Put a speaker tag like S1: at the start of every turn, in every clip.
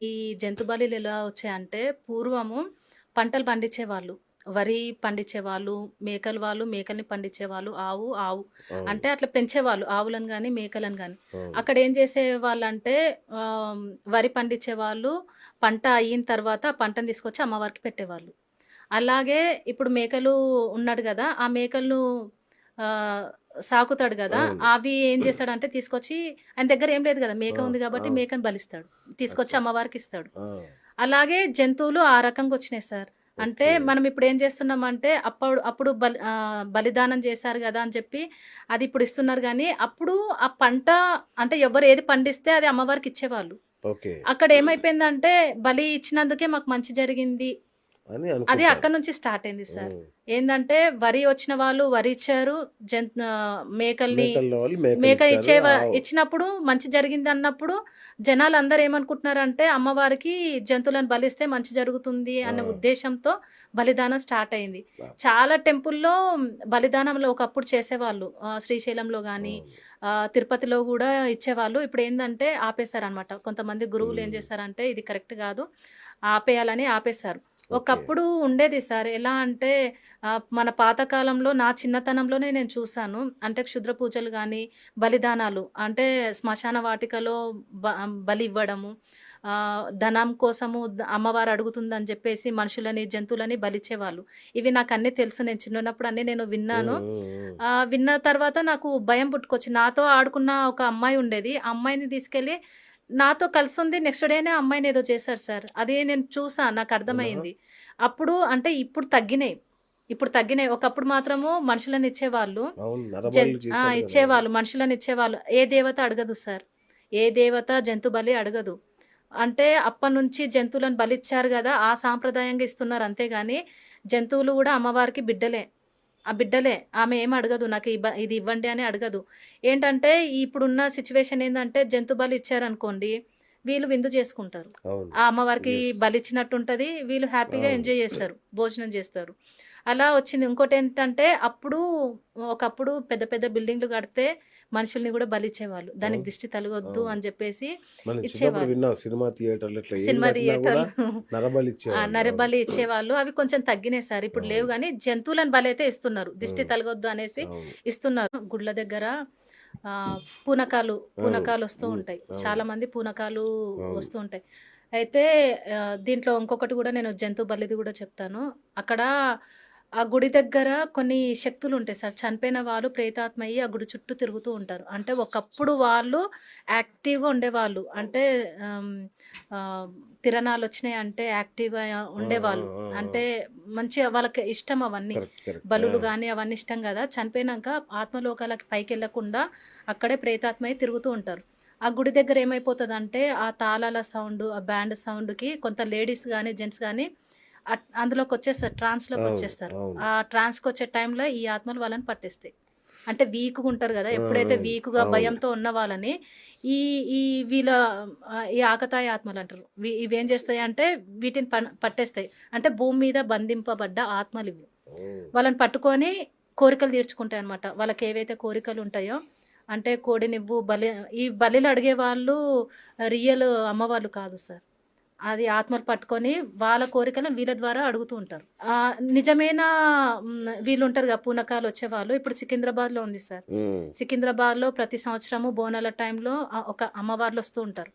S1: ఈ జంతు బలులు ఎలా వచ్చాయంటే పూర్వము పంటలు పండించేవాళ్ళు. వరి పండించేవాళ్ళు, మేకల్ని పండించేవాళ్ళు. ఆవు
S2: అవును.
S1: అంటే అట్లా పెంచేవాళ్ళు. ఆవులను గాని, మేకలను గాని.
S2: అవును.
S1: అక్కడేం చేసేవాళ్ళంటే వరి పండించేవాళ్ళు. పంట అయిన తర్వాత ఆ పంటను తీసుకొచ్చి అమ్మవారికి పెట్టేవాళ్ళు. అలాగే ఇప్పుడు మేకలు ఉన్నాడు గదా! ఆ మేకలను ఆహ్, సాకుతాడు గదా!
S2: అవును.
S1: అవి ఏం చేస్తాడంటే తీసుకొచ్చి ఆయన దగ్గర ఏం లేదు గదా! మేక
S2: ఆ!
S1: ఉంది గాబట్టి
S2: అవును.
S1: మేకని బలిస్తాడు. తీసుకొచ్చి
S2: అచ్చా!
S1: అమ్మవారికిస్తాడు.
S2: ఆ!
S1: అలాగే జంతువులు ఆ రకంగొచ్చినాయి సార్. అంటే
S2: ఓకే.
S1: మనం ఇప్పుడేం చేస్తున్నామంటే అప్పుడు బలిదానం చేశారు గదా! అని చెప్పి అది ఇప్పుడు ఇస్తున్నారు గానీ, అప్పుడు ఆ పంట అంటే ఎవరు ఏది పండిస్తే అది అమ్మవారికిచ్చేవాళ్ళు.
S2: ఓకే.
S1: అక్కడేమైపోయిందంటే బలి ఇచ్చినందుకే మాకు మంచి జరిగింది
S2: అని
S1: అది
S2: అనుకుంటారు.
S1: అక్కడి నుంచి స్టార్ట్ అయింది సార్.
S2: హ్మ్.
S1: ఏందంటే వరి వచ్చిన వాళ్ళు వరి ఇచ్చారు. మేకల్ని
S2: మేకల వాళ్ళు
S1: మేక
S2: మేకలిచ్చారు.
S1: ఇచ్చినప్పుడు మంచి జరిగిందన్నప్పుడు జనాలందరూ ఏమనుకుంటున్నారంటే అమ్మవారికి జంతువులను బలిస్తే మంచి జరుగుతుంది
S2: ఆ!
S1: అన్న ఉద్దేశ్యంతో బలిదానం స్టార్ట్ అయింది.
S2: ఆ!
S1: చాలా టెంపుల్‌లో బలిదానంలో ఒకప్పుడు చేసేవాళ్ళు. శ్రీశైలంలో గాని,
S2: అవును.
S1: తిరుపతిలో గూడా ఇచ్చేవాళ్ళు. ఇప్పుడేందంటే ఆపేసారనమాట. కొంతమంది గురువులు ఏం
S2: హ్మ్.
S1: చేశారంటే ఇది కరెక్ట్ గాదు. ఆపేయాలని ఆపేశారు.
S2: ఓకే.
S1: ఒకప్పుడు ఉండేది సార్. ఎలా అంటే మన పాతకాలంలో నా చిన్నతనంలోనే నేను చూసాను. అంటే క్షుద్ర పూజలు గాని, బలిదానాలు అంటే శ్మశాన వాటికలో బలి ఇవ్వడము. ధనం కోసము అమ్మవారు అడుగుతుందని జెప్పేసి మనుషులని, జంతువులని బలిచ్చేవాళ్ళు. ఇవి నాకన్నీ తెలుసు. నేను చిన్నప్పుడు అన్నీ నేను
S2: హ్మ్.
S1: విన్నాను.
S2: హ్మ్. హ్మ్.
S1: విన్న తర్వాత నాకు భయం పుట్టుకొచ్చింది. నాతో ఆడుకున్న ఒక అమ్మాయి ఉండేది. ఆ అమ్మాయిని తీసుకెళ్ళి నాతో కలిసుంది. నెక్స్ట్ డేనే ఆ అమ్మాయిని ఏదో చేశారు సార్. అది నేను చూసా.
S2: అవునా?
S1: నాకర్థమైంది. అప్పుడు అంటే ఇప్పుడు తగ్గినయి. ఇప్పుడు తగ్గినయి. ఒకప్పుడు మాత్రము మనుషులనిచ్చేవాళ్ళు.
S2: అవును. నరబలులు చేశారు గదా! అవును.
S1: ఇచ్చేవాళ్ళు. మనుషులనిచ్చేవాళ్ళు. ఏ దేవత అడగదు సార్. ఏ దేవత జంతు బలి అడగదు. అంటే అప్పటినుంచి జంతువులను బలిచ్చారు గదా! ఆ సాంప్రదాయంగా ఇస్తున్నారు అంతే గాని, జంతువులు గూడా అమ్మవారికి బిడ్డలే. ఆ బిడ్డలే. ఆమె ఏమి అడగదు. నాకు ఇది ఇవ్వండి అని అడగదు. ఏంటంటే ఇప్పుడున్న సిట్యుయేషన్ ఏందంటే జంతు బలి ఇచ్చారనుకోండి, వీళ్ళు విందు చేసుకుంటారు.
S2: అవును.
S1: ఆ అమ్మవారికి
S2: యెస్.
S1: బలిచ్చినట్టుంటది. వీళ్ళు హ్యాపీగా
S2: అవును.
S1: ఎంజాయ్ జేస్తారు. భోజనం జేస్తారు. అలా వచ్చింది. ఇంకోటేంటంటే ఒకప్పుడు పెద్ద పెద్ద బిల్డింగ్‌లు కడితే మనుషుల్ని గూడా బలిచ్చేవాళ్ళు. దానికి
S2: అవును.
S1: దిష్టి తలగొద్దు
S2: అవును.
S1: అని జెప్పేసి
S2: మనం చిన్నప్పుడు
S1: ఇచ్చేవాళ్ళు.
S2: విన్నాం సినిమా థియేటర్‌లో ఇట్లా ఏం
S1: సినిమా
S2: కట్టినా గూడా
S1: థియేటర్లు
S2: నరబలిచ్చేవాళ్ళు. అవును.
S1: నరబలి ఇచ్చేవాళ్ళు. అవి కొంచెం తగ్గినాయి సార్. ఇప్పుడు లేవు
S2: అవును.
S1: గానీ, జంతువులను బలైతే ఇస్తున్నారు. దిష్టి
S2: హ్మ్.
S1: తలగొద్దు అనేసి
S2: అవును.
S1: ఇస్తున్నారు. గుడ్ల దగ్గర పూనకాలు,
S2: అవును.
S1: పూనకాలొస్తూ
S2: హ్మ్.
S1: ఉంటాయి.
S2: అవును.
S1: చాలా మంది పూనకాలు
S2: అవును.
S1: వస్తూ ఉంటాయి. అయితే దీంట్లో ఇంకొకటి గూడా నేను జంతు బలిది గూడా చెప్తాను. అక్కడ ఆ గుడి దగ్గర కొన్ని శక్తులుంటాయి సార్. చనిపోయిన వాళ్ళు ప్రేతాత్మయ్యి ఆ గుడి చుట్టూ తిరుగుతూ ఉంటారు. అంటే ఒకప్పుడు వాళ్ళు యాక్టివ్‌గా ఉండేవాళ్ళు. అంటే ఆహ్, ఆహ్, తిరణాలొచ్చినాయంటే యాక్టివ్‌గా
S2: ఆ! ఆ!
S1: ఉండేవాళ్ళు.
S2: ఆ! ఆ!
S1: అంటే మంచిగా వాళ్ళకి ఇష్టం అవన్నీ.
S2: కరెక్ట్. కరెక్ట్. ఆ!
S1: బలులు గాని అవన్నీ ఇష్టం గదా! చనిపోయినంక ఆత్మలోకాలకి పైకెళ్ళకుండా అక్కడే ప్రేతాత్మయ్యి తిరుగుతూ ఉంటారు. ఆ గుడి దగ్గర ఏమైపోతదంటే, ఆ తాళాల సౌండు, ఆ బ్యాండ్ సౌండ్‌కి కొంత లేడీస్ గాని, జెంట్స్ గాని అందులోకొచ్చేస్తారు.
S2: అవును.
S1: ట్రాన్స్‌లోకొచ్చేస్తారు.
S2: అవును.
S1: ఆ ట్రాన్స్‌కొచ్చే టైంలో ఈ ఆత్మలు వాళ్ళని పట్టేస్తాయి. అంటే వీక్‌గుంటారు గదా!
S2: ఆ!
S1: ఎప్పుడైతే వీక్‌గా
S2: అవును.
S1: భయంతో ఉన్న వాళ్ళని ఈ ఈ వీళ్ళ ఈ ఆకతాయి ఆత్మలంటారు. ఇవేం చేస్తాయంటే వీటిని పట్టేస్తాయి. అంటే భూమి మీద బంధింపబడ్డ ఆత్మలివి.
S2: ఓహ్!
S1: వాళ్ళని పట్టుకొని కోరికలు తీర్చుకుంటాయన్నమాట. వాళ్ళకేవైతే కోరికలుంటాయో అంటే కోడినివ్వు ఈ బలిలు అడిగేవాళ్ళు రియల్ అమ్మవాళ్ళు కాదు సార్. అది ఆత్మలు పట్టుకొని వాళ్ళ కోరికలను వీళ్ళ ద్వారా అడుగుతూ ఉంటారు. నిజమైన వీళ్ళుంటారుగా పూనకాలొచ్చేవాళ్ళు ఇప్పుడు సికింద్రాబాద్‌లో ఉంది సార్.
S2: హ్మ్.
S1: సికింద్రాబాద్‌లో ప్రతి సంవత్సరము బోనాల టైంలో ఒక అమ్మవార్లొస్తూ ఉంటారు.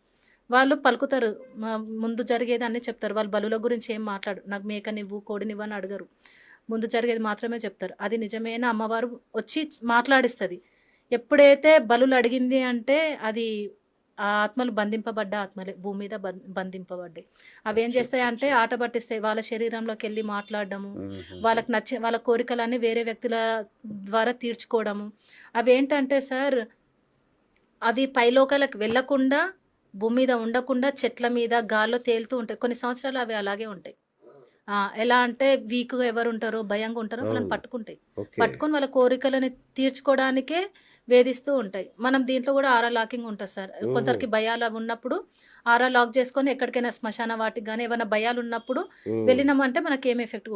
S1: వాళ్ళు పలుకుతారు. మ ముందు జరిగేది అన్నీ చెప్తారు. వాళ్ళు బలుల గురించి ఏం మాట్లాడరు. నాకు మేకనివ్వు, కోడినివ్వు అని అడగరు. ముందు జరిగేది మాత్రమే చెప్తారు. అది నిజమైన అమ్మవారు వచ్చి మాట్లాడిస్తది. ఎప్పుడైతే బలులు అడిగింది అంటే అది ఆ ఆత్మలు బంధింపబడ్డ ఆత్మలే. భూమి మీద బంధింపబడ్డాయి. అవేం చేస్తాయంటే
S2: అచ్చచ్చచ్చా!
S1: ఆట పట్టిస్తాయి. వాళ్ళ శరీరంలోకెళ్ళి మాట్లాడడము,
S2: హుహుహు.
S1: వాళ్ళకి నచ్చిన వాళ్ళ కోరికలన్నీ వేరే వ్యక్తుల ద్వారా తీర్చుకోవడము. అవేంటంటే సార్ అవి పైలోకాలకు వెళ్ళకుండా, భూమి మీద ఉండకుండా చెట్ల మీద, గాల్లో తేలుతూ ఉంటాయి. కొన్ని సంవత్సరాలు అవి అలాగే ఉంటాయి. ఎలా అంటే వీక్‌గా ఎవరుంటారో, భయంగా ఉంటారో వాళ్ళని
S2: అవును.
S1: పట్టుకుంటాయి.
S2: ఓకే.
S1: పట్టుకొని వాళ్ళ కోరికలని తీర్చుకోవడానికే వేధిస్తూ ఉంటాయి. మనం దీంట్లో గూడా ఆరా లాకింగ్ ఉంటది సార్.
S2: హుహు.
S1: కొందరికి భయాలవున్నప్పుడు ఆరా లాక్ చేసుకొని ఎక్కడికైనా శ్మశాన వాటికి గాని, ఏవన్నా భయాలున్నప్పుడు
S2: హ్మ్.
S1: వెళ్ళినామంటే మనకేం ఎఫెక్ట్